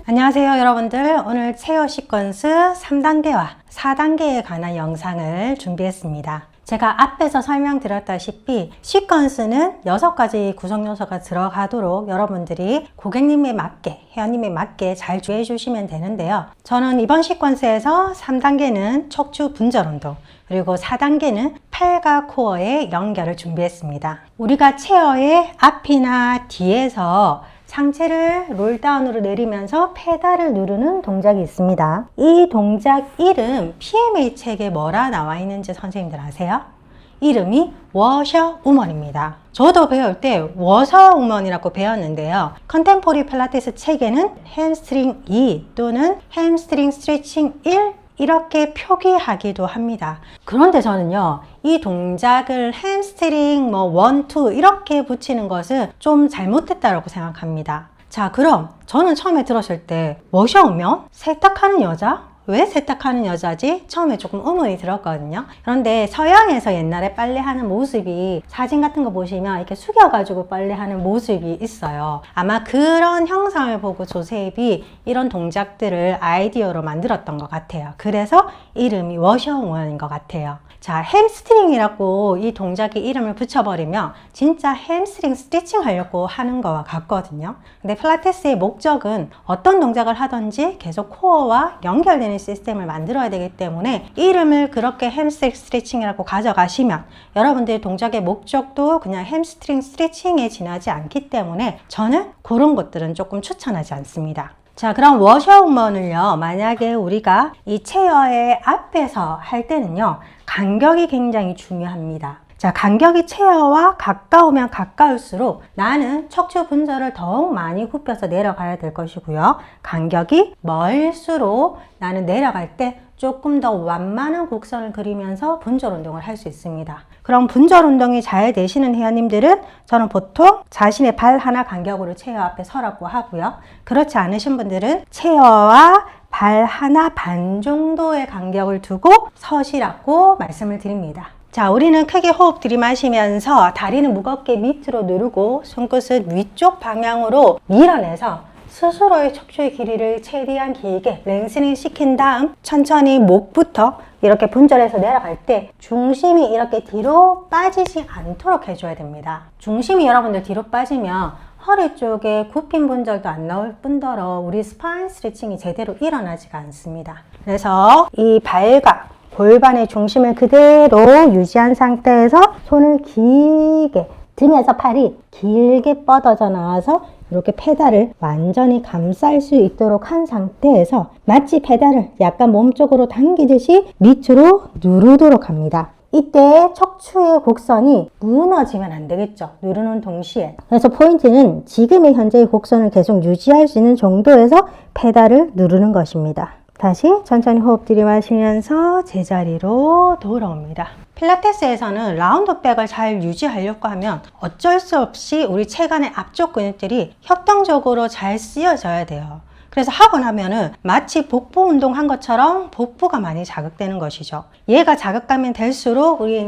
안녕하세요 여러분들. 오늘 체어 시퀀스 3단계와 4단계에 관한 영상을 준비했습니다. 제가 앞에서 설명드렸다시피 시퀀스는 6가지 구성 요소가 들어가도록 여러분들이 고객님에 맞게, 회원님에 맞게 잘 주의해 주시면 되는데요. 저는 이번 시퀀스에서 3단계는 척추 분절 운동, 그리고 4단계는 팔과 코어의 연결을 준비했습니다. 우리가 체어의 앞이나 뒤에서 상체를 롤다운으로 내리면서 페달을 누르는 동작이 있습니다. 이 동작 이름 PMA 책에 뭐라 나와 있는지 선생님들 아세요? 이름이 워셔 우먼입니다. 저도 배울 때 워셔 우먼이라고 배웠는데요. 컨템포리 필라테스 책에는 햄스트링 2 또는 햄스트링 스트레칭 1 이렇게 표기하기도 합니다. 그런데 저는요, 이 동작을 햄스트링 1, 2 이렇게 붙이는 것은 좀 잘못됐다고 생각합니다. 자, 그럼 저는 처음에 들었을 때 워셔우면 세탁하는 여자? 왜 세탁하는 여자지? 처음에 조금 의문이 들었거든요. 그런데 서양에서 옛날에 빨래하는 모습이 사진 같은 거 보시면 이렇게 숙여가지고 빨래하는 모습이 있어요. 아마 그런 형상을 보고 조셉이 이런 동작들을 아이디어로 만들었던 것 같아요. 그래서 이름이 워셔우먼인 것 같아요. 자, 햄스트링이라고 이 동작의 이름을 붙여버리면 진짜 햄스트링 스트레칭 하려고 하는 거와 같거든요. 근데 필라테스의 목적은 어떤 동작을 하든지 계속 코어와 연결되는 시스템을 만들어야 되기 때문에 이름을 그렇게 햄스트링 스트레칭이라고 가져가시면 여러분들의 동작의 목적도 그냥 햄스트링 스트레칭에 지나지 않기 때문에 저는 그런 것들은 조금 추천하지 않습니다. 자, 그럼 워셔우먼을요, 만약에 우리가 이 체어의 앞에서 할 때는요, 간격이 굉장히 중요합니다. 자, 간격이 체어와 가까우면 가까울수록 나는 척추 분절을 더욱 많이 굽혀서 내려가야 될 것이고요. 간격이 멀수록 나는 내려갈 때 조금 더 완만한 곡선을 그리면서 분절 운동을 할 수 있습니다. 그럼 분절 운동이 잘 되시는 회원님들은 저는 보통 자신의 발 하나 간격으로 체어 앞에 서라고 하고요. 그렇지 않으신 분들은 체어와 발 하나 반 정도의 간격을 두고 서시라고 말씀을 드립니다. 자, 우리는 크게 호흡 들이마시면서 다리는 무겁게 밑으로 누르고 손끝은 위쪽 방향으로 밀어내서 스스로의 척추의 길이를 최대한 길게 랭스닝 시킨 다음 천천히 목부터 이렇게 분절해서 내려갈 때 중심이 이렇게 뒤로 빠지지 않도록 해줘야 됩니다. 중심이 여러분들 뒤로 빠지면 허리 쪽에 굽힌 분절도 안 나올 뿐더러 우리 스파인 스트레칭이 제대로 일어나지가 않습니다. 그래서 이 발과 골반의 중심을 그대로 유지한 상태에서 손을 길게, 등에서 팔이 길게 뻗어져 나와서 이렇게 페달을 완전히 감쌀 수 있도록 한 상태에서 마치 페달을 약간 몸쪽으로 당기듯이 밑으로 누르도록 합니다. 이때 척추의 곡선이 무너지면 안 되겠죠. 누르는 동시에. 그래서 포인트는 지금의 현재의 곡선을 계속 유지할 수 있는 정도에서 페달을 누르는 것입니다. 다시 천천히 호흡 들이마시면서 제자리로 돌아옵니다. 필라테스에서는 라운드백을 잘 유지하려고 하면 어쩔 수 없이 우리 체간의 앞쪽 근육들이 협동적으로 잘 쓰여져야 돼요. 그래서 하고 나면은 마치 복부 운동한 것처럼 복부가 많이 자극되는 것이죠. 얘가 자극감이 될수록 뒤에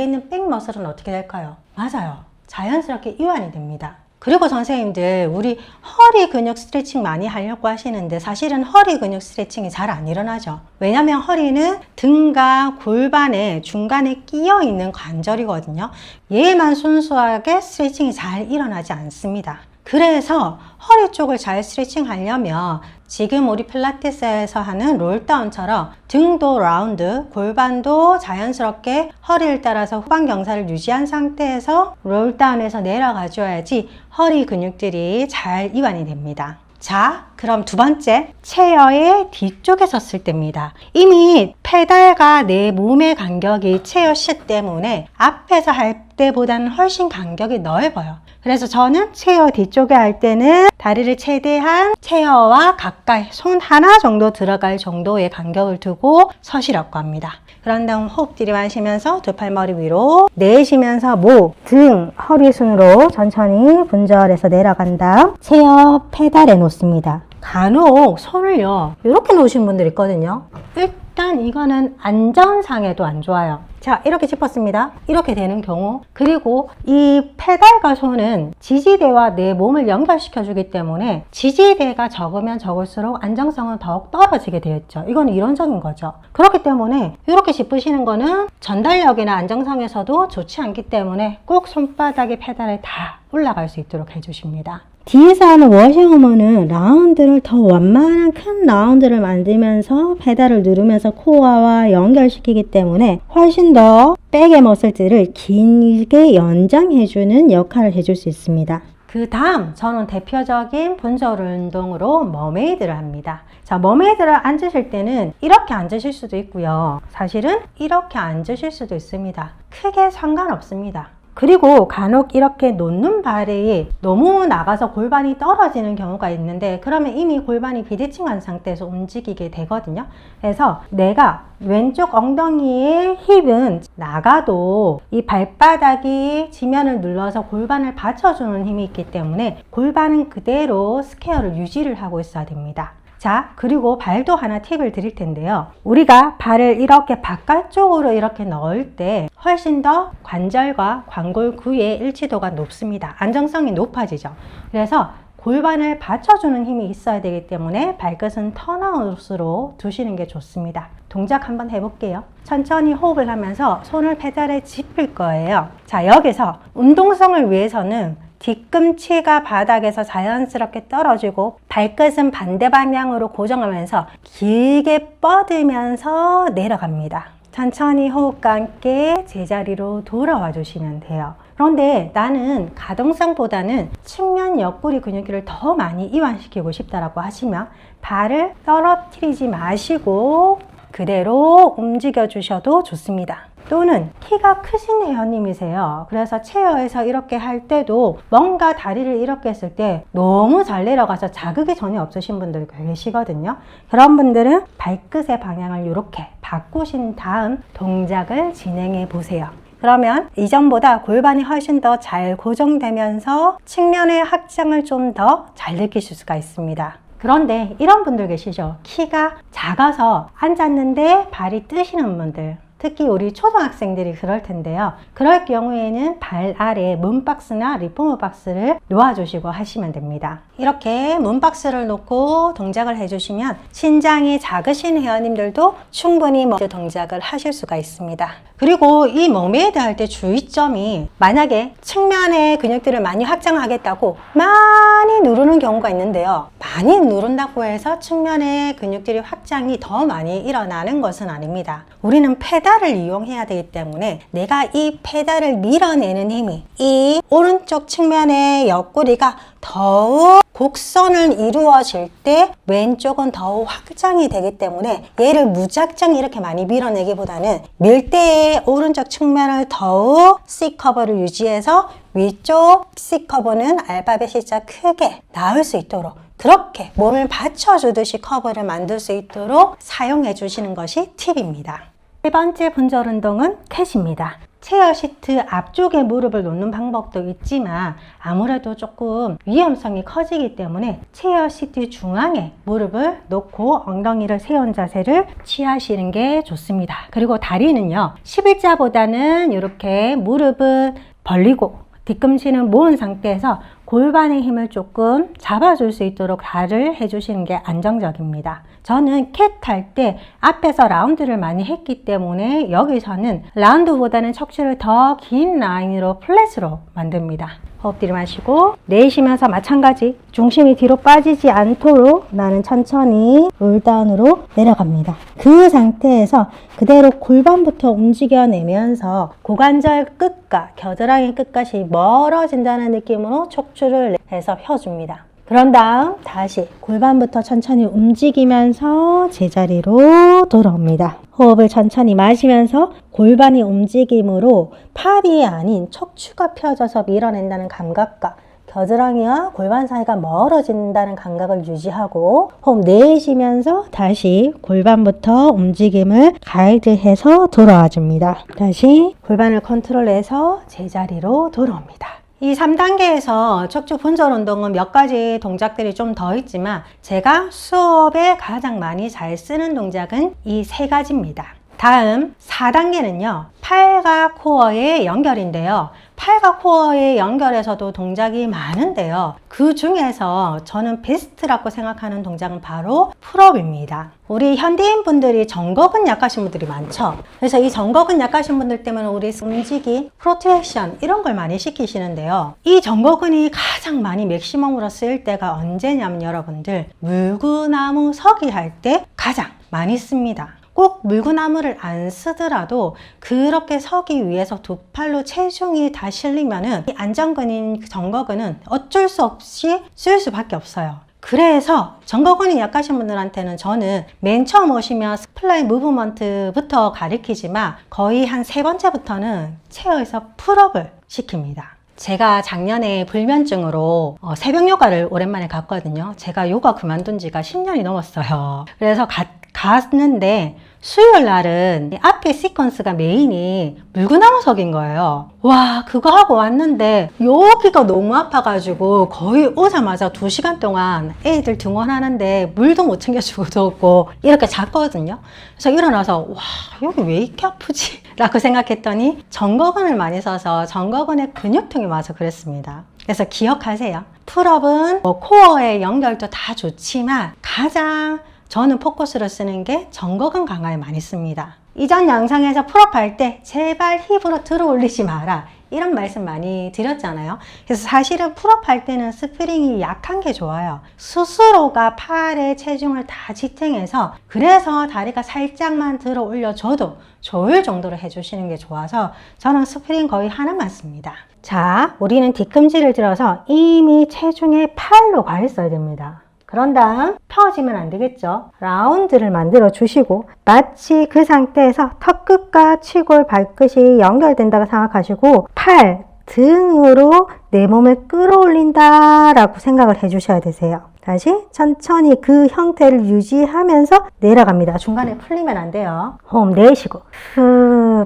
있는 백머슬은 어떻게 될까요? 맞아요. 자연스럽게 이완이 됩니다. 그리고 선생님들, 우리 허리 근육 스트레칭 많이 하려고 하시는데 사실은 허리 근육 스트레칭이 잘 안 일어나죠. 왜냐면 허리는 등과 골반의 중간에 끼어 있는 관절이거든요. 얘만 순수하게 스트레칭이 잘 일어나지 않습니다. 그래서 허리 쪽을 잘 스트레칭 하려면 지금 우리 필라테스에서 하는 롤다운처럼 등도 라운드, 골반도 자연스럽게 허리를 따라서 후방 경사를 유지한 상태에서 롤다운해서 내려가 줘야지 허리 근육들이 잘 이완이 됩니다. 자, 그럼 두 번째, 체어의 뒤쪽에 섰을 때입니다. 이미 페달과 내 몸의 간격이 체어 시 때문에 앞에서 할 때보다는 훨씬 간격이 넓어요. 그래서 저는 체어 뒤쪽에 할 때는 다리를 최대한 체어와 가까이 손 하나 정도 들어갈 정도의 간격을 두고 서시라고 합니다. 그런 다음 호흡 들이마시면서 두 팔 머리 위로 내쉬면서 목, 등, 허리 순으로 천천히 분절해서 내려간 다음 체어 페달에 놓습니다. 간혹 손을요 이렇게 놓으시는 분들 있거든요. 일단 이거는 안전상에도 안 좋아요. 자, 이렇게 짚었습니다. 이렇게 되는 경우, 그리고 이 페달과 손은 지지대와 내 몸을 연결시켜 주기 때문에 지지대가 적으면 적을수록 안정성은 더욱 떨어지게 되어 있죠. 이건 이론적인 거죠. 그렇기 때문에 이렇게 짚으시는 거는 전달력이나 안정성에서도 좋지 않기 때문에 꼭 손바닥에 페달에 다 올라갈 수 있도록 해주십니다. 뒤에서 하는 워싱어머는 라운드를 더 완만한 큰 라운드를 만들면서 페달을 누르면서 코어와 연결시키기 때문에 훨씬 더 백의 머슬들을 길게 연장해주는 역할을 해줄 수 있습니다. 그 다음 저는 대표적인 분절 운동으로 머메이드를 합니다. 자, 머메이드를 앉으실 때는 이렇게 앉으실 수도 있고요. 사실은 이렇게 앉으실 수도 있습니다. 크게 상관없습니다. 그리고 간혹 이렇게 놓는 발이 너무 나가서 골반이 떨어지는 경우가 있는데 그러면 이미 골반이 비대칭한 상태에서 움직이게 되거든요. 그래서 내가 왼쪽 엉덩이의 힙은 나가도 이 발바닥이 지면을 눌러서 골반을 받쳐주는 힘이 있기 때문에 골반은 그대로 스퀘어를 유지를 하고 있어야 됩니다. 자, 그리고 발도 하나 팁을 드릴 텐데요. 우리가 발을 이렇게 바깥쪽으로 이렇게 넣을 때 훨씬 더 관절과 관골구의 일치도가 높습니다. 안정성이 높아지죠. 그래서 골반을 받쳐주는 힘이 있어야 되기 때문에 발끝은 턴아웃으로 두시는 게 좋습니다. 동작 한번 해볼게요. 천천히 호흡을 하면서 손을 페달에 짚을 거예요. 자, 여기서 운동성을 위해서는 뒤꿈치가 바닥에서 자연스럽게 떨어지고 발끝은 반대 방향으로 고정하면서 길게 뻗으면서 내려갑니다. 천천히 호흡과 함께 제자리로 돌아와 주시면 돼요. 그런데 나는 가동성보다는 측면 옆구리 근육을 더 많이 이완시키고 싶다라고 하시면 발을 떨어뜨리지 마시고 그대로 움직여 주셔도 좋습니다. 또는 키가 크신 회원님이세요. 그래서 체어에서 이렇게 할 때도 뭔가 다리를 이렇게 했을 때 너무 잘 내려가서 자극이 전혀 없으신 분들 계시거든요. 그런 분들은 발끝의 방향을 이렇게 바꾸신 다음 동작을 진행해 보세요. 그러면 이전보다 골반이 훨씬 더 잘 고정되면서 측면의 확장을 좀 더 잘 느끼실 수가 있습니다. 그런데 이런 분들 계시죠? 키가 작아서 앉았는데 발이 뜨시는 분들, 특히 우리 초등학생들이 그럴 텐데요. 그럴 경우에는 발 아래 문박스나 리폼 박스를 놓아주시고 하시면 됩니다. 이렇게 문박스를 놓고 동작을 해주시면 신장이 작으신 회원님들도 충분히 동작을 하실 수가 있습니다. 그리고 이 머메이드 할 때 주의점이 만약에 측면의 근육들을 많이 확장하겠다고 많이 누르는 경우가 있는데요. 많이 누른다고 해서 측면의 근육들이 확장이 더 많이 일어나는 것은 아닙니다. 우리는 페달을 이용해야 되기 때문에 내가 이 페달을 밀어내는 힘이 이 오른쪽 측면의 옆구리가 더욱 곡선을 이루어질 때 왼쪽은 더욱 확장이 되기 때문에 얘를 무작정 이렇게 많이 밀어내기보다는 밀 때의 오른쪽 측면을 더욱 C커버를 유지해서 위쪽 C커버는 알파벳 C자 크게 나올 수 있도록 그렇게 몸을 받쳐주듯이 커버를 만들 수 있도록 사용해 주시는 것이 팁입니다. 세 번째 분절 운동은 캣입니다. 체어 시트 앞쪽에 무릎을 놓는 방법도 있지만 아무래도 조금 위험성이 커지기 때문에 체어 시트 중앙에 무릎을 놓고 엉덩이를 세운 자세를 취하시는 게 좋습니다. 그리고 다리는요, 11자보다는 이렇게 무릎을 벌리고 뒤꿈치는 모은 상태에서 골반의 힘을 조금 잡아줄 수 있도록 발을 해주시는 게 안정적입니다. 저는 캣 할 때 앞에서 라운드를 많이 했기 때문에 여기서는 라운드보다는 척추를 더 긴 라인으로 플랫으로 만듭니다. 호흡 들이마시고 내쉬면서 마찬가지 중심이 뒤로 빠지지 않도록 나는 천천히 롤다운으로 내려갑니다. 그 상태에서 그대로 골반부터 움직여내면서 고관절 끝과 겨드랑이 끝까지 멀어진다는 느낌으로 척추를 해서 펴줍니다. 그런 다음 다시 골반부터 천천히 움직이면서 제자리로 돌아옵니다. 호흡을 천천히 마시면서 골반이 움직임으로 팔이 아닌 척추가 펴져서 밀어낸다는 감각과 겨드랑이와 골반 사이가 멀어진다는 감각을 유지하고 호흡 내쉬면서 다시 골반부터 움직임을 가이드해서 돌아와 줍니다. 다시 골반을 컨트롤해서 제자리로 돌아옵니다. 이 3단계에서 척추 분절 운동은 몇 가지 동작들이 좀 더 있지만 제가 수업에 가장 많이 잘 쓰는 동작은 이 3가지입니다. 다음 4단계는요. 팔과 코어의 연결인데요. 팔과 코어의 연결에서도 동작이 많은데요. 그 중에서 저는 베스트라고 생각하는 동작은 바로 풀업입니다. 우리 현대인 분들이 정거근 약하신 분들이 많죠. 그래서 이 정거근 약하신 분들 때문에 우리 움직이, 프로트랙션 이런 걸 많이 시키시는데요. 이 정거근이 가장 많이 맥시멈으로 쓰일 때가 언제냐면 여러분들 물구나무 서기 할 때 가장 많이 씁니다. 꼭 물구나무를 안 쓰더라도 그렇게 서기 위해서 두 팔로 체중이 다 실리면은 이 안정근인 정거근은 어쩔 수 없이 쓸 수밖에 없어요. 그래서 정거근이 약하신 분들한테는 저는 맨 처음 오시면 스플라이 무브먼트부터 가르치지만 거의 한 3번째부터는 체어에서 풀업을 시킵니다. 제가 작년에 불면증으로 새벽 요가를 오랜만에 갔거든요. 제가 요가 그만둔 지가 10년이 넘었어요. 그래서 갔는데 수요일 날은 앞에 시퀀스가 메인이 물구나무석인 거예요. 와, 그거 하고 왔는데 여기가 너무 아파가지고 거의 오자마자 2시간 동안 애들 등원하는데 물도 못 챙겨주고 뒀고 이렇게 잤거든요. 그래서 일어나서 와, 여기 왜 이렇게 아프지? 라고 생각했더니 정거근을 많이 써서 정거근의 근육통이 와서 그랬습니다. 그래서 기억하세요. 풀업은 코어의 연결도 다 좋지만 가장 저는 포커스로 쓰는 게 정거근 강화에 많이 씁니다. 이전 영상에서 풀업할 때 제발 힙으로 들어 올리지 마라 이런 말씀 많이 드렸잖아요. 그래서 사실은 풀업할 때는 스프링이 약한 게 좋아요. 스스로가 팔의 체중을 다 지탱해서 그래서 다리가 살짝만 들어 올려줘도 좋을 정도로 해주시는 게 좋아서 저는 스프링 거의 하나만 씁니다. 자, 우리는 뒤꿈치를 들어서 이미 체중에 팔로 가 있어야 됩니다. 그런 다음 펴지면 안 되겠죠. 라운드를 만들어 주시고 마치 그 상태에서 턱끝과 치골 발끝이 연결된다고 생각하시고 팔, 등으로 내 몸을 끌어올린다 라고 생각을 해 주셔야 되세요. 다시 천천히 그 형태를 유지하면서 내려갑니다. 중간에 풀리면 안 돼요. 호흡 내쉬고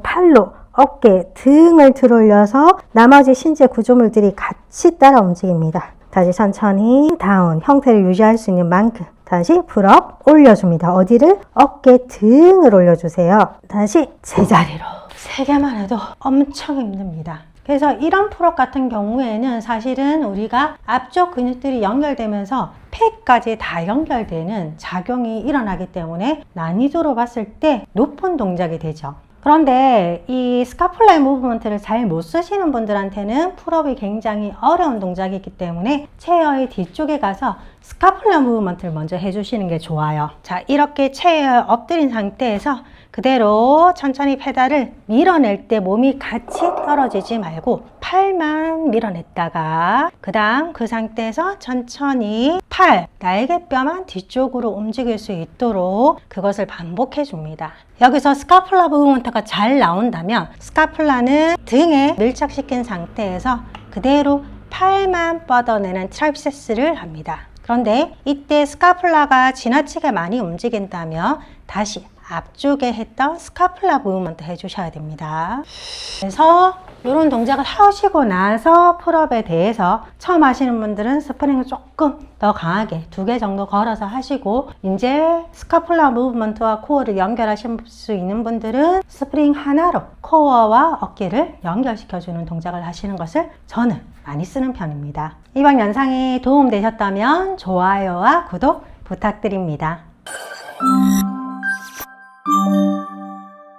팔로 어깨, 등을 들어올려서 나머지 신체 구조물들이 같이 따라 움직입니다. 다시 천천히 다운 형태를 유지할 수 있는 만큼 다시 풀업 올려줍니다. 어디를? 어깨 등을 올려주세요. 다시 제자리로 3개만 해도 엄청 힘듭니다. 그래서 이런 풀업 같은 경우에는 사실은 우리가 앞쪽 근육들이 연결되면서 폐까지 다 연결되는 작용이 일어나기 때문에 난이도로 봤을 때 높은 동작이 되죠. 그런데 이 스카폴라의 무브먼트를 잘 못 쓰시는 분들한테는 풀업이 굉장히 어려운 동작이기 때문에 체어의 뒤쪽에 가서 스카폴라 무브먼트를 먼저 해주시는 게 좋아요. 자, 이렇게 체어에 엎드린 상태에서 그대로 천천히 페달을 밀어낼 때 몸이 같이 떨어지지 말고 팔만 밀어냈다가 그 다음 그 상태에서 천천히 팔, 날개뼈만 뒤쪽으로 움직일 수 있도록 그것을 반복해 줍니다. 여기서 스카폴라 무브먼트가 잘 나온다면 스카폴라는 등에 밀착시킨 상태에서 그대로 팔만 뻗어내는 트라이셉스를 합니다. 그런데 이때 스카폴라가 지나치게 많이 움직인다면 다시 앞쪽에 했던 스카폴라 무브먼트 해주셔야 됩니다. 그래서 이런 동작을 하시고 나서 풀업에 대해서 처음 하시는 분들은 스프링을 조금 더 강하게 2개 정도 걸어서 하시고 이제 스카폴라 무브먼트와 코어를 연결하실 수 있는 분들은 스프링 하나로 코어와 어깨를 연결시켜주는 동작을 하시는 것을 저는 많이 쓰는 편입니다. 이번 영상이 도움되셨다면 좋아요와 구독 부탁드립니다.